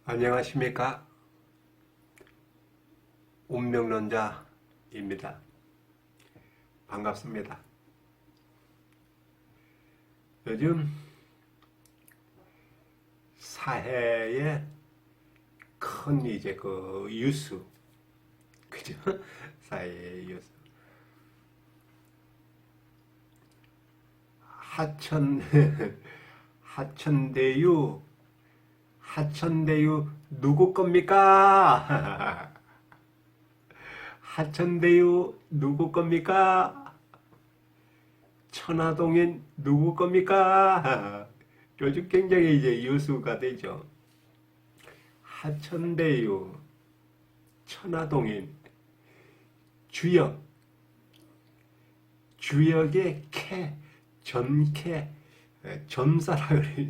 안녕하십니까? 운명론자입니다. 반갑습니다. 요즘 사회의 큰 이제 그 뉴스, 그죠? 사회의 뉴스. 하천, 하천대유, 하천대유 누구 겁니까? 하천대유 누구 겁니까? 천화동인 누구 겁니까? 요즘 굉장히 이제 유수가 되죠. 하천대유, 천화동인, 주역, 주역의 캐, 전캐, 전사라 그래.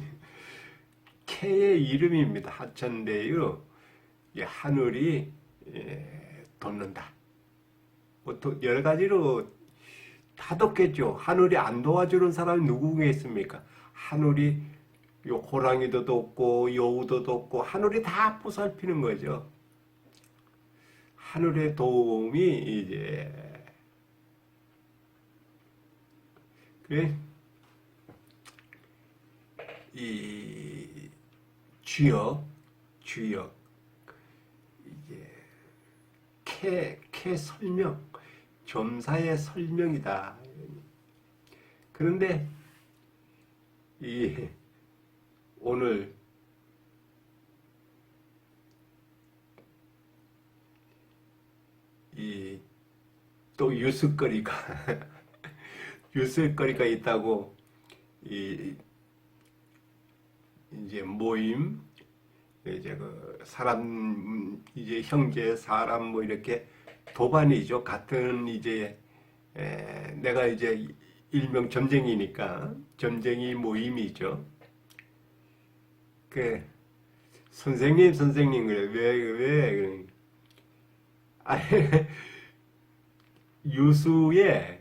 캐의 이름입니다. 하천대유. 하늘이 돋는다. 뭐 여러 가지로 다 돋겠죠. 하늘이 안 도와주는 사람이 누구겠습니까? 하늘이 호랑이도 돋고 여우도 돋고 하늘이 다 보살피는 거죠. 하늘의 도움이 이제 그래 이 주역 이게 캐 설명 점사의 설명이다. 그런데 이 오늘 이 또 뉴스거리가 뉴스거리가 있다고 이 이제 모임 이제 그 사람 이제 형제 사람 뭐 이렇게 도반이죠. 같은 이제 내가 이제 일명 점쟁이니까 점쟁이 모임이죠. 그 선생님 그래 왜 아니 유수의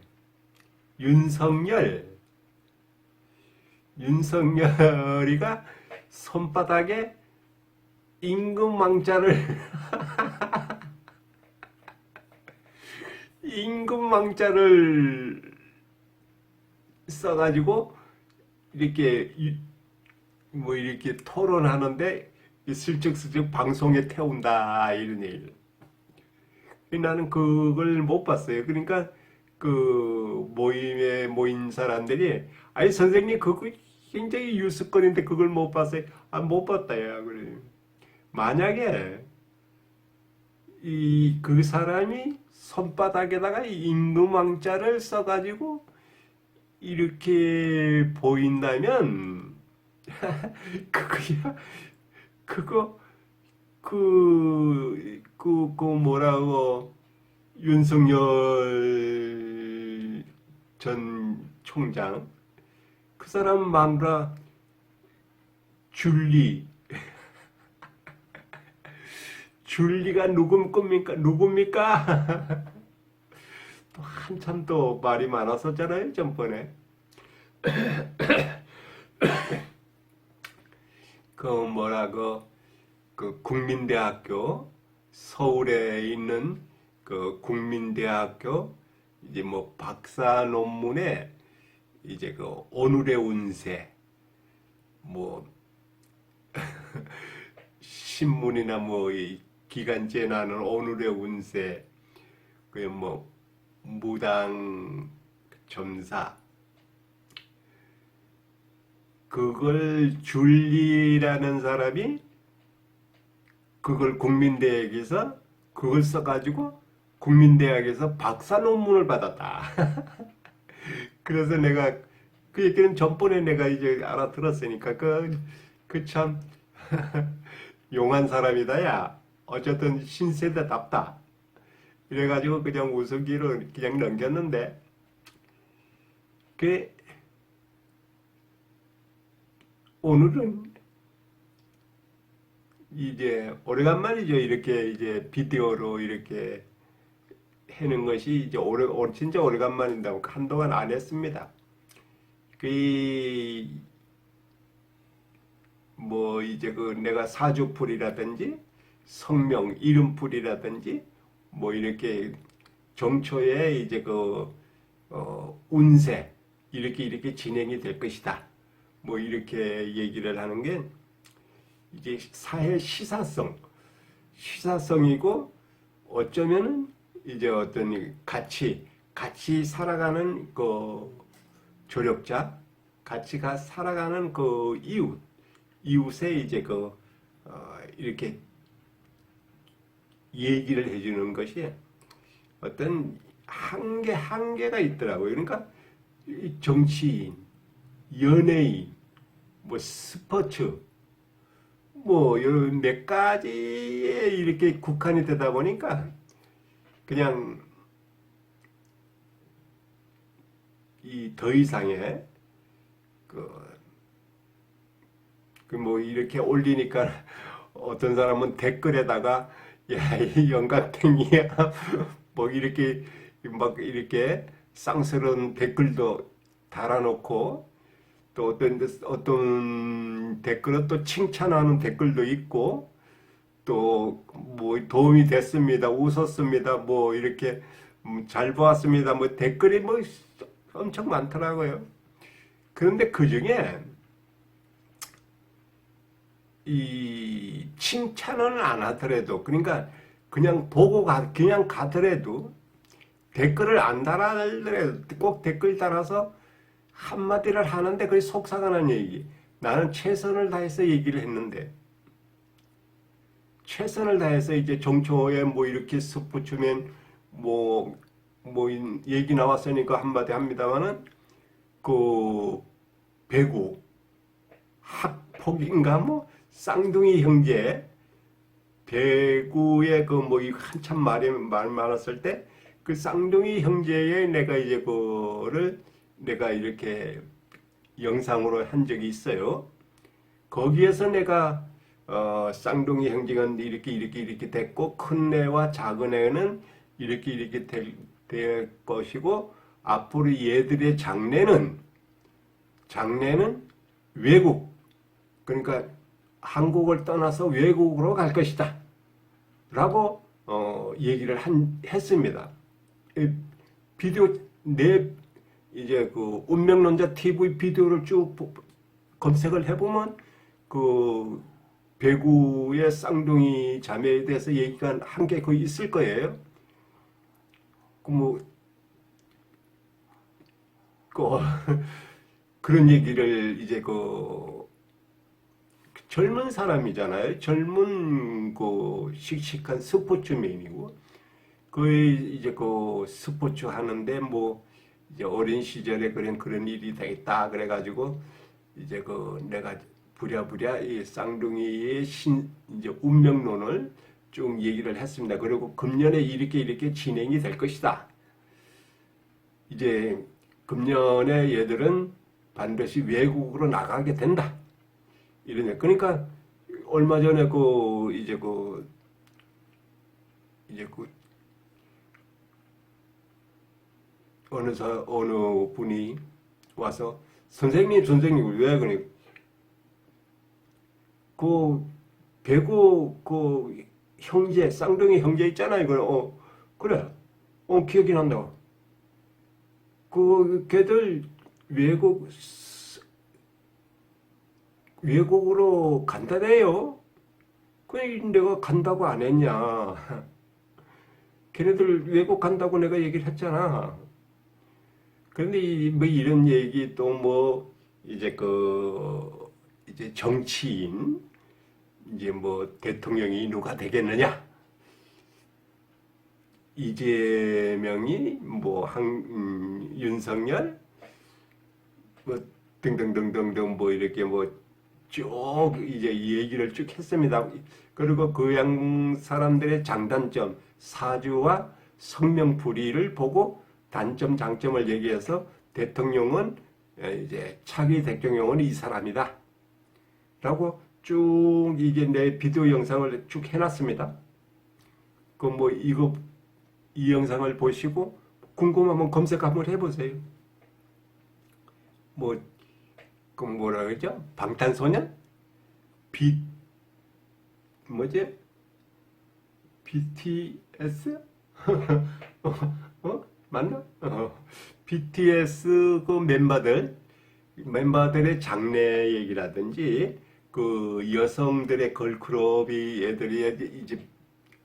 윤석열이가 손바닥에 임금왕자를 임금왕자를 써가지고 이렇게 뭐 이렇게 토론하는데 슬쩍슬쩍 방송에 태운다 이런 얘기를. 나는 그걸 못 봤어요. 그러니까 그 모임에 모인 사람들이 아니 선생님 그거 굉장히 뉴스거리인데 그걸 못 봤어요. 아 못 봤다야 그래. 만약에 이 그 사람이 손바닥에다가 임금왕자를 써가지고 이렇게 보인다면 그거야 그거 그 뭐라고 윤석열 전 총장 그 사람 마누라 줄리가 누굽니까? 또 한참 또 말이 많았었잖아요, 전번에. 그 뭐라고 그 국민대학교 서울에 있는 그 국민대학교 이제 뭐 박사 논문에 이제 그 오늘의 운세 뭐 신문이나 뭐 이 기간지에 나는 오늘의 운세 그 뭐 무당 점사 그걸 줄리라는 사람이 그걸 국민대학에서 그걸 써가지고 국민대학에서 박사 논문을 받았다. 그래서 내가 그 얘기는 전번에 내가 이제 알아들었으니까 그 참 용한 사람이다 야. 어쨌든 신세대답다. 이래가지고 그냥 웃음기로 그냥 넘겼는데 그 오늘은 이제 오래간만이죠. 이렇게 이제 비디오로 이렇게 하는 것이 이제 진짜 오래간만인다고 한동안 안 했습니다. 그 뭐 이제 그 내가 사주풀이라든지 성명 이름풀이라든지 뭐 이렇게 정초에 이제 그 운세 이렇게 진행이 될 것이다. 뭐 이렇게 얘기를 하는 게 이제 사회 시사성이고 어쩌면은 이제 어떤 같이 살아가는 그 조력자, 살아가는 그 이웃의 이제 이렇게 얘기를 해주는 것이 어떤 한계가 있더라고요. 그러니까 정치인, 연예인, 뭐 스포츠, 뭐 이런 몇 가지에 이렇게 국한이 되다 보니까 그냥 이 더 이상의 그 뭐 이렇게 올리니까 어떤 사람은 댓글에다가 야, 이 영감탱이야 뭐 이렇게 막 이렇게 쌍스러운 댓글도 달아놓고 또 어떤 댓글은 또 칭찬하는 댓글도 있고 또 뭐 도움이 됐습니다, 웃었습니다, 뭐 이렇게 잘 보았습니다, 뭐 댓글이 뭐 엄청 많더라고요. 그런데 그 중에 이 칭찬은 안 하더라도 그러니까 그냥 그냥 가더라도 댓글을 안 달아더라도 꼭 댓글 달아서 한마디를 하는데 그게 속상하는 얘기. 나는 최선을 다해서 얘기를 했는데 최선을 다해서 이제 정초에 뭐 이렇게 스포츠면 뭐 얘기 나왔으니까 한마디 합니다만은 그 배구 학폭인가 뭐 쌍둥이 형제 배구의 그 뭐 한참 말 많았을 때 그 쌍둥이 형제의 내가 이제 그거를 내가 이렇게 영상으로 한 적이 있어요. 거기에서 내가 쌍둥이 형제가 이렇게 됐고 큰 애와 작은 애는 이렇게 될 것이고 앞으로 얘들의 장래는 외국 그러니까 한국을 떠나서 외국으로 갈 것이다 라고 얘기를 했습니다. 비디오 이제 그 운명론자 TV 비디오를 쭉 검색을 해보면 그 배구의 쌍둥이 자매에 대해서 얘기가 한 게 거의 있을 거예요. 그런 얘기를 이제 젊은 사람이잖아요. 젊은 씩씩한 스포츠맨이고 이제 스포츠 하는데 뭐 이제 어린 시절에 그런 일이 되겠다 그래가지고 이제 내가 부랴부랴 이 쌍둥이의 이제 운명론을 쭉 얘기를 했습니다. 그리고 금년에 이렇게 진행이 될 것이다. 이제 금년에 얘들은 반드시 외국으로 나가게 된다. 이러냐. 그러니까 얼마 전에 이제 어느 분이 와서 선생님 왜 그래? 배구 형제 쌍둥이 형제 있잖아요. 그래. 기억이 난다고. 걔들 외국으로 간다네요. 내가 간다고 안 했냐. 걔네들 외국 간다고 내가 얘기를 했잖아. 그런데 뭐 이런 얘기 또 이제 이제 정치인 이제 뭐 대통령이 누가 되겠느냐. 이재명이 윤석열 뭐 등등등등등 뭐 이렇게 쭉 이제 얘기를 쭉 했습니다. 그리고 그 양 사람들의 장단점, 사주와 성명풀이를 보고 단점, 장점을 얘기해서 대통령은 이제 차기 대통령은 이 사람이다. 라고 쭉 이게 내 비디오 영상을 쭉 해놨습니다. 이 영상을 보시고 궁금하면 검색 한번 해보세요. 뭐라 그러죠? 방탄소년? 비 뭐지? BTS? 맞나? BTS 그 멤버들의 장래 얘기라든지 그 여성들의 걸그룹이 애들이 이제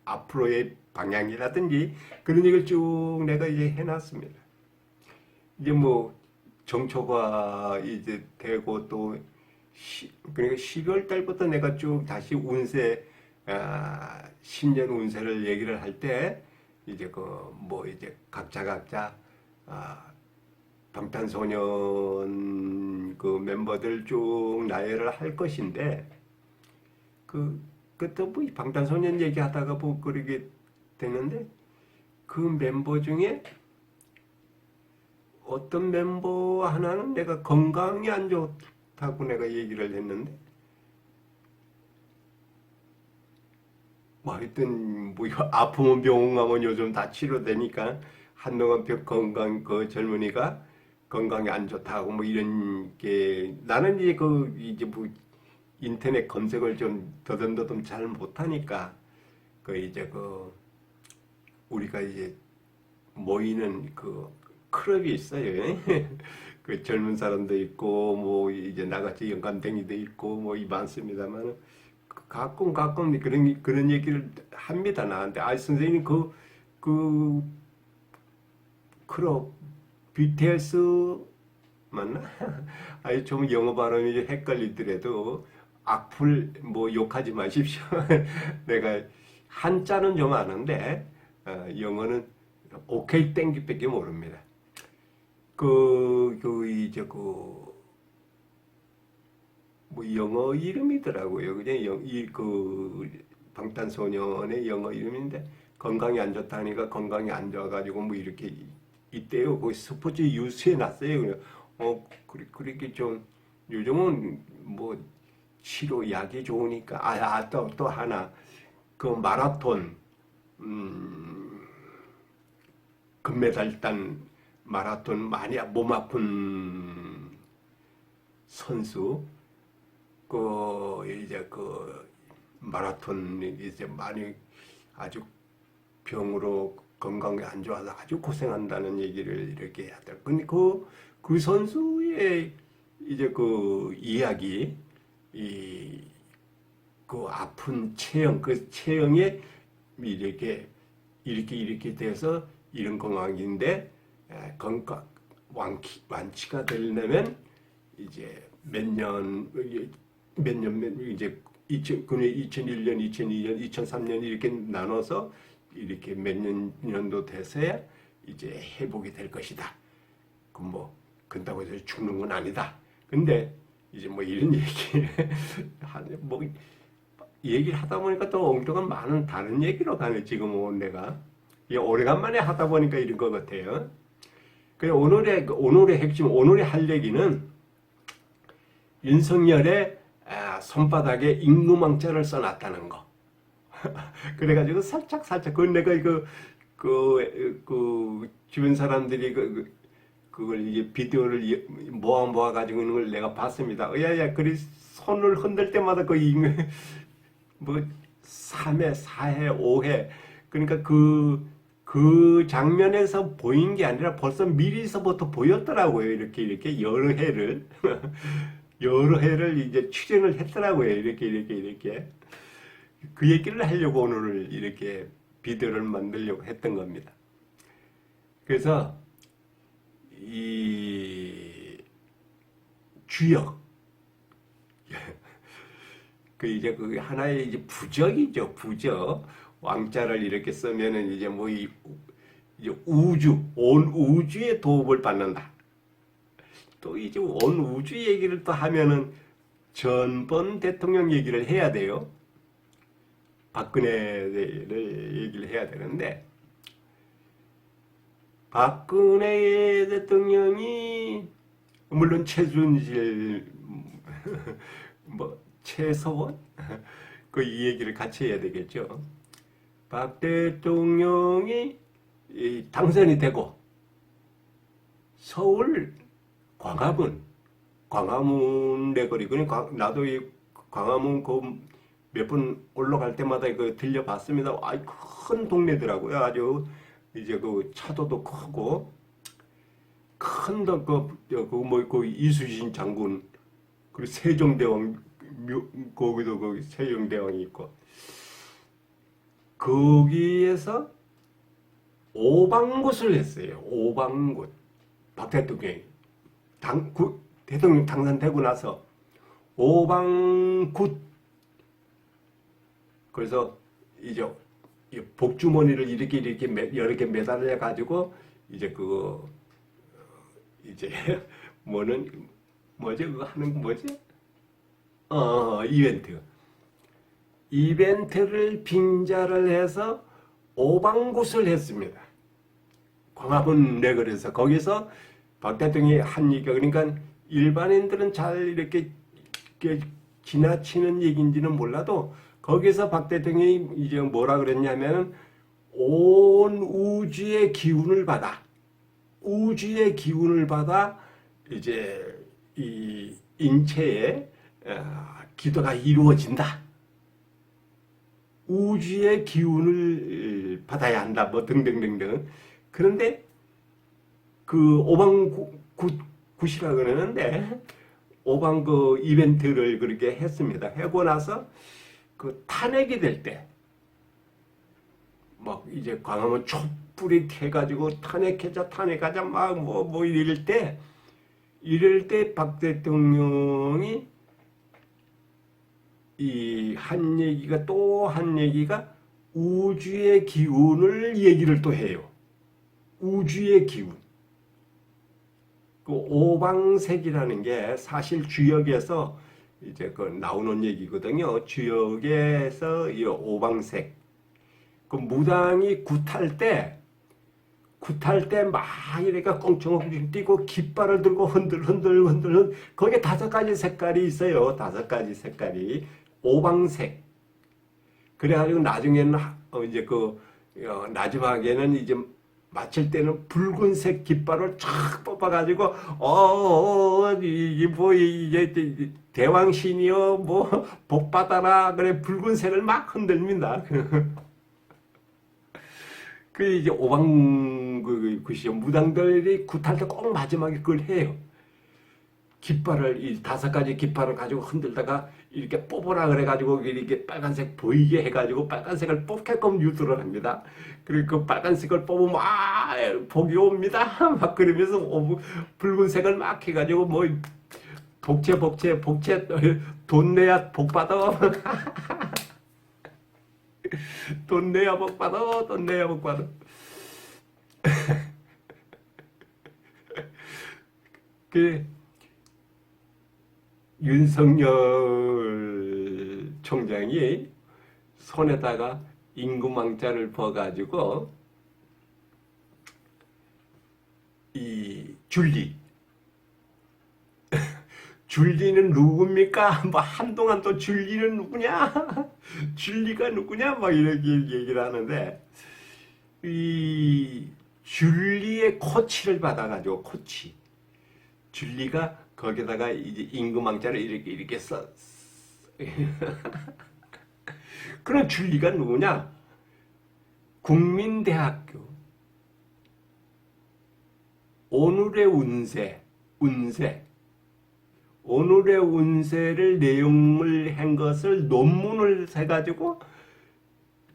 앞으로의 방향이라든지 그런 얘기를 쭉 내가 이제 해놨습니다. 이제 뭐 정초가 이제 되고 또 그러니까 12월 달부터 내가 쭉 다시 운세 신년 운세를 얘기를 할 때 이제 그 뭐 이제 각자 방탄소년 그 멤버들 쭉 나열을 할 것인데 그또 뭐 방탄소년 얘기하다가 뭐 그러게 되는데 그 멤버 중에 어떤 멤버 하나는 내가 건강이 안 좋다고 내가 얘기를 했는데 뭐 하여튼 뭐 아프면 병원 가면 요즘 다 치료되니까 한동안 건강 그 젊은이가 건강이 안 좋다고 뭐 이런 게 나는 이제 이제 뭐 인터넷 검색을 좀 더듬더듬 잘 못하니까 그 이제 우리가 이제 모이는 그 클럽이 있어요. 그 젊은 사람도 있고 뭐 이제 나같이 영감탱이도 있고 뭐 많습니다만 가끔 그런 얘기를 합니다 나한테. 선생님 그 클럽 BTS 맞나? 아니 좀 영어 발음이 헷갈리더라도 악플 뭐 욕하지 마십시오. 내가 한자는 좀 아는데 영어는 오케이 땡기밖에 모릅니다. 이제 뭐 영어 이름이더라고요. 그냥 방탄소년의 영어 이름인데 건강이 안 좋다니까 건강이 안 좋아가지고 뭐 이렇게 있대요. 그 스포츠 뉴스에 났어요. 그냥 그렇게 좀 요즘은 뭐 치료 약이 좋으니까 또 하나 그 마라톤 금메달 딴 마라톤 많이 몸 아픈 선수 이제 마라톤 이제 많이 아주 병으로 건강이 안 좋아서 아주 고생한다는 얘기를 이렇게 하더라고요. 근데 그 선수의 이제 이야기, 그 아픈 체형, 그 체형에 이렇게 돼서 이런 건강인데 완치가 되려면 이제 몇 년 이제 2001년, 2002년, 2003년 이렇게 나눠서 이렇게 몇 년도 돼서야 이제 회복이 될 것이다. 그렇다고 해서 죽는 건 아니다. 근데 이제 뭐 이런 뭐 얘기를 하다 보니까 또 엉뚱한 많은 다른 얘기로 가네. 지금 내가 오래간만에 하다 보니까 이런 것 같아요. 그래 오늘의 핵심, 오늘의 할 얘기는 윤석열의 손바닥에 임금왕자를 써놨다는 거. 그래가지고 살짝 그건 내가 주변 사람들이 그걸 이게 비디오를 모아가지고 있는 걸 내가 봤습니다. 야야, 그리 손을 흔들 때마다 뭐 3회, 4회, 5회 그러니까 그 장면에서 보인 게 아니라 벌써 미리서부터 보였더라고요. 이렇게 여러 해를 여러 해를 이제 추진을 했더라고요. 이렇게 그 얘기를 하려고 오늘 이렇게 비디오를 만들려고 했던 겁니다. 그래서 이 주역 이제 하나의 이제 부적이죠. 부적 왕자를 이렇게 쓰면은 이제 뭐 이제 온 우주의 도움을 받는다. 또 이제 온 우주 얘기를 또 하면은 전번 대통령 얘기를 해야 돼요. 박근혜를 얘기를 해야 되는데 박근혜 대통령이 물론 최순실 뭐 최서원 이 얘기를 같이 해야 되겠죠. 박 대통령이 당선이 되고 서울 광화문 내거리 나도 광화문 그 몇 번 올라갈 때마다 그 들려봤습니다. 아이 큰 동네더라고요. 아주 이제 그 차도도 크고 큰그 이순신 장군 그리고 세종대왕 거기도 거기 세종대왕이 있고 거기에서 오방굿을 했어요. 오방굿 박 대통령이 대통령 당선되고 나서 오방굿 그래서 이제 복주머니를 이렇게 여러 개 매달려 가지고 이제 그거 이제 뭐지 그거 하는 거 뭐지? 이벤트를 빙자를 해서 오방굿을 했습니다. 광화문 내거리에서 거기서 박 대통령이 한 얘기가 그러니까 일반인들은 잘 이렇게 지나치는 얘기인지는 몰라도 거기서 박 대통령이 이제 뭐라 그랬냐면 온 우주의 기운을 받아 이제 이 인체에 기도가 이루어진다. 우주의 기운을 받아야 한다. 뭐 등등등등. 그런데 그 오방굿이라 그러는데 오방 그 이벤트를 그렇게 했습니다. 하고 나서 그 탄핵이 될 때 막 이제 광화문 촛불이 해가지고 탄핵하자 막 뭐 이럴 때 박 대통령이 이 한 얘기가 또 한 얘기가 우주의 기운을 얘기를 또 해요. 우주의 기운. 그 오방색이라는 게 사실 주역에서 이제 그 나오는 얘기거든요. 주역에서 이 오방색. 그 무당이 굿할 때 막 이렇게 껑충 뛰고 깃발을 들고 흔들 거기에 5가지 색깔이 있어요. 5가지 색깔이 오방색. 그래가지고 나중에는 이제 마지막에는 이제 마칠 때는 붉은색 깃발을 쫙 뽑아가지고 이게 대왕신이여 뭐 복 받아라 그래 붉은색을 막 흔들립니다. 그 이제 오방굿이요. 무당들이 굿할 때 꼭 마지막에 그걸 해요. 깃발을 이 5가지 깃발을 가지고 흔들다가 이렇게 뽑으라 그래가지고 이렇게 빨간색 보이게 해가지고 빨간색을 뽑게끔 유도를 합니다. 그리고 그 빨간색을 뽑으면 복이 옵니다. 막 그러면서 붉은색을 막 해가지고 뭐 복채 돈 내야 복 받아. 돈 내야 복 받아. 그 윤석열 총장이 손에다가 임금왕자를 버가지고 이 줄리는 누굽니까? 뭐 한동안 또 줄리는 누구냐? 줄리가 누구냐? 막 이렇게 얘기를 하는데 이 줄리의 코치를 받아가지고 줄리가 거기다가 이제 임금왕자를 이렇게 써. 그런 줄리가 누구냐? 국민대학교 오늘의 오늘의 운세를 내용을 한 것을 논문을 해가지고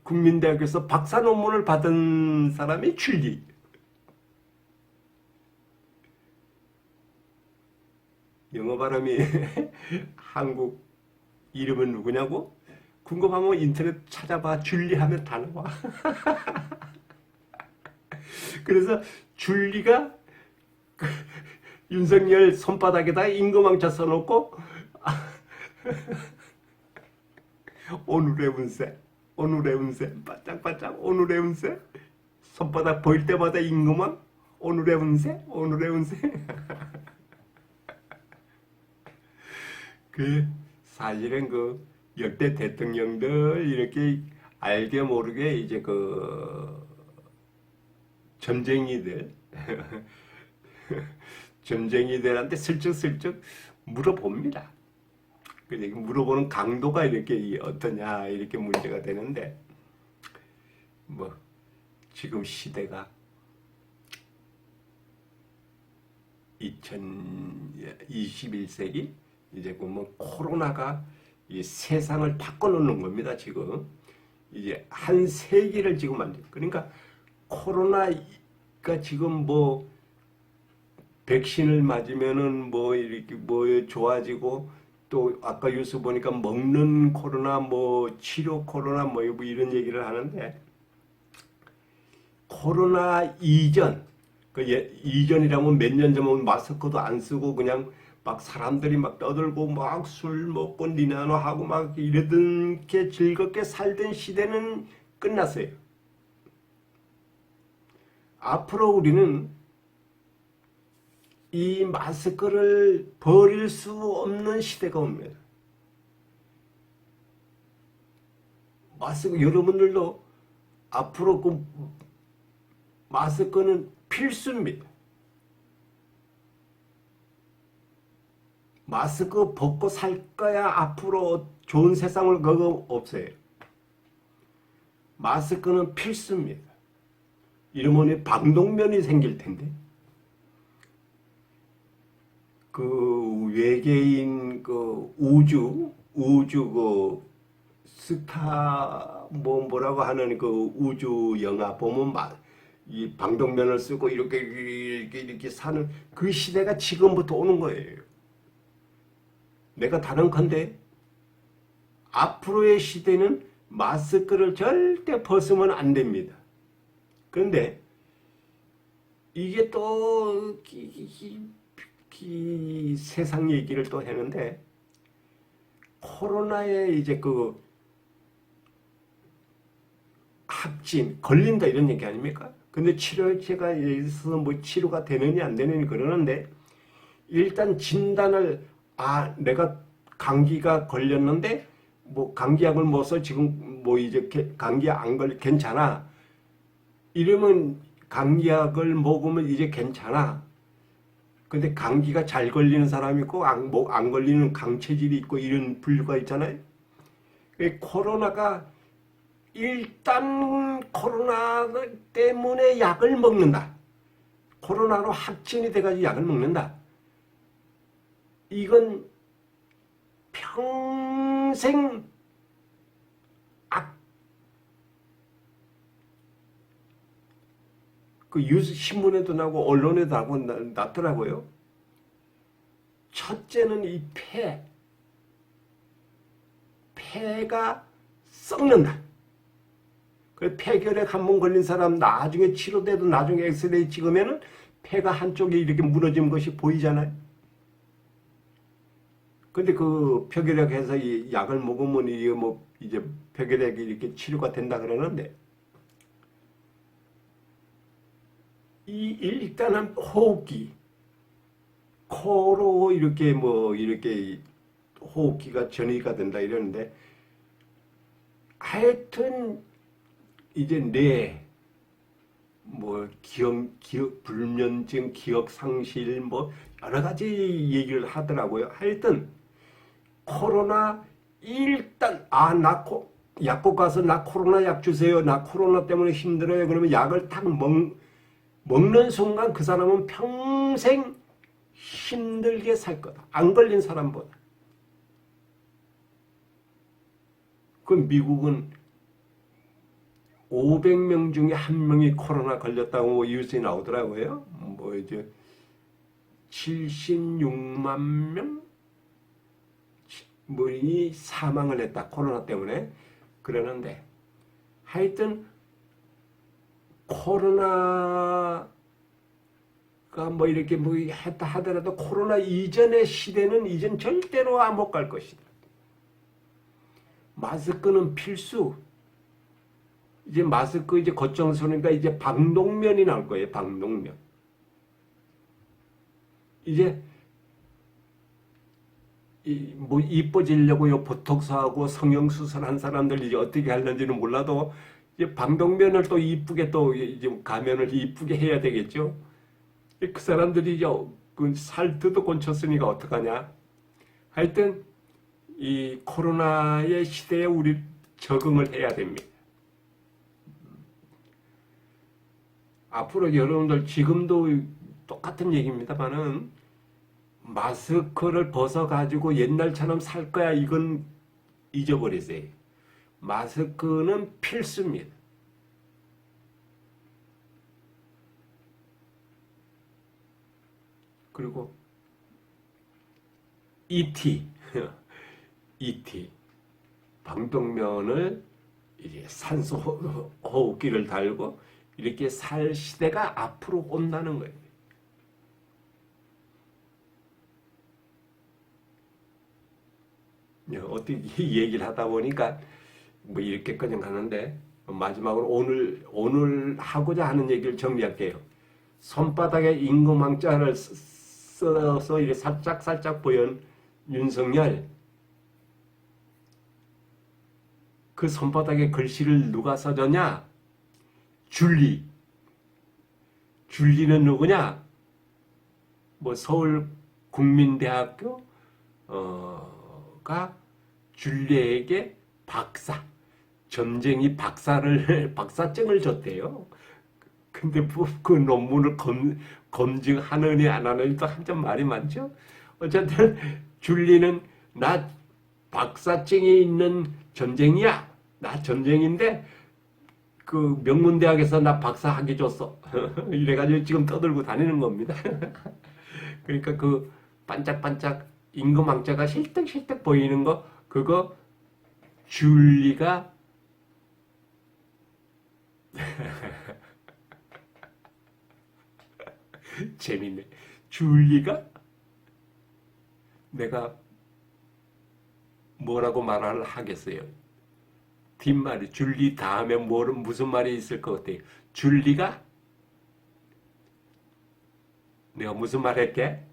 국민대학교에서 박사 논문을 받은 사람이 줄리. 영어 발음이 한국 이름은 누구냐고? 궁금하면 인터넷 찾아봐. 줄리 하면 다 나와. 그래서 줄리가 윤석열 손바닥에다 임금왕자 써놓고 오늘의 운세 반짝반짝 오늘의 운세 손바닥 보일 때마다 임금왕 오늘의 운세 그 사실은 그 역대 대통령들 이렇게 알게 모르게 이제 그 점쟁이들한테 슬쩍슬쩍 물어봅니다. 근데 물어보는 강도가 이렇게 어떠냐 이렇게 문제가 되는데 뭐 지금 시대가 2021세기 이제 뭐 코로나가 이 세상을 바꿔놓는 겁니다. 지금 이제 한 세기를 지금 만들. 그러니까 코로나가 지금 뭐 백신을 맞으면은 뭐 이렇게 뭐 좋아지고 또 아까 뉴스 보니까 먹는 코로나 뭐 치료 코로나 뭐 이런 얘기를 하는데 코로나 이전 이전이라면 몇 년 전은 마스크도 안 쓰고 그냥 막 사람들이 막 떠들고 막 술 먹고 니나노 하고 막 이러던 게 즐겁게 살던 시대는 끝났어요. 앞으로 우리는 이 마스크를 버릴 수 없는 시대가 옵니다. 마스크 여러분들도 앞으로 그 마스크는 필수입니다. 마스크 벗고 살 거야 앞으로 좋은 세상을 그거 없어요. 마스크는 필수입니다. 이러면 방독면이 생길 텐데 그 외계인 그 우주 그 스타 뭐라고 하는 그 우주 영화 보면 이 방독면을 쓰고 이렇게 사는 그 시대가 지금부터 오는 거예요. 내가 단언컨대 앞으로의 시대는 마스크를 절대 벗으면 안 됩니다. 그런데 이게 또 세상 얘기를 또 하는데 코로나에 이제 그 확진 걸린다 이런 얘기 아닙니까? 근데 치료제가 있어서 뭐 치료가 되느니 안 되느니 그러는데 일단 진단을 내가 감기가 걸렸는데 뭐 감기약을 먹어서 지금 뭐 이제 감기 안 괜찮아. 이러면 감기약을 먹으면 이제 괜찮아. 근데 감기가 잘 걸리는 사람이 있고 안 걸리는 강체질이 있고 이런 분류가 있잖아요. 코로나가 일단 코로나 때문에 약을 먹는다. 코로나로 확진이 돼가지고 약을 먹는다. 이건 평생 그 뉴스 신문에도 나고 언론에도 나고 났더라고요. 첫째는 이 폐가 썩는다. 그 폐결핵 한 번 걸린 사람 나중에 치료돼도 나중에 엑스레이 찍으면은 폐가 한쪽이 이렇게 무너진 것이 보이잖아요. 근데 그 폐결핵해서 이 약을 먹으면 이게 뭐 이제 폐결핵이 이렇게 치료가 된다 그러는데 일단은 호흡기 코로 이렇게 뭐 이렇게 호흡기가 전이가 된다 이러는데 하여튼 이제 뭐 기억 불면증, 기억 상실 뭐 여러 가지 얘기를 하더라고요. 하여튼 코로나 일단 약국 가서 나 코로나 약 주세요. 나 코로나 때문에 힘들어요. 그러면 약을 딱 먹는 순간 그 사람은 평생 힘들게 살 거다. 안 걸린 사람보다. 그 미국은 500명 중에 1명이 코로나 걸렸다고 뉴스에 나오더라고요. 뭐 이제 76만 명? 뭐이 사망을 했다. 코로나 때문에. 그러는데 하여튼 코로나가 뭐 이렇게 뭐 했다 하더라도 코로나 이전의 시대는 이젠 절대로 못 갈 것이다. 마스크는 필수. 이제 마스크 이제 걱정스러우니까 이제 방독면이 나올 거예요. 방독면. 이제 뭐 이뻐지려고 요 보톡스하고 성형수술한 사람들 이제 어떻게 하는지는 몰라도 이제 방독면을 또 이쁘게 또 이제 가면을 이쁘게 해야 되겠죠. 그 사람들이 이제 그 살트도 곤쳤으니까 어떡하냐. 하여튼 이 코로나의 시대에 우리 적응을 해야 됩니다. 앞으로 여러분들 지금도 똑같은 얘기입니다만은 마스크를 벗어가지고 옛날처럼 살 거야 이건 잊어버리세요. 마스크는 필수입니다. 그리고 ET, ET 방독면을 이제 산소 호흡기를 달고 이렇게 살 시대가 앞으로 온다는 거예요. 어떻게 얘기를 하다 보니까 뭐 이렇게까지 가는데 마지막으로 오늘 하고자 하는 얘기를 정리할게요. 손바닥에 임금왕자를 써서 이렇게 살짝 보연 윤석열, 그 손바닥에 글씨를 누가 써줬냐? 줄리. 줄리는 누구냐? 뭐 서울국민대학교 가 줄리에게 전쟁이 박사증을 줬대요. 근데 그 논문을 검증하느니 안 하느니 또 한참 말이 많죠. 어쨌든 줄리는 나 박사증이 있는 전쟁이야. 나 전쟁인데 그 명문대학에서 나 박사 학위 줬어. 이래가지고 지금 떠들고 다니는 겁니다. 그러니까 그 반짝반짝 임금왕자가 실떡실떡 보이는 거 그거 줄리가 재밌네. 줄리가 내가 뭐라고 말을 하겠어요. 뒷말이 줄리 다음에 무슨 말이 있을 것 같아요. 줄리가 내가 무슨 말 할게?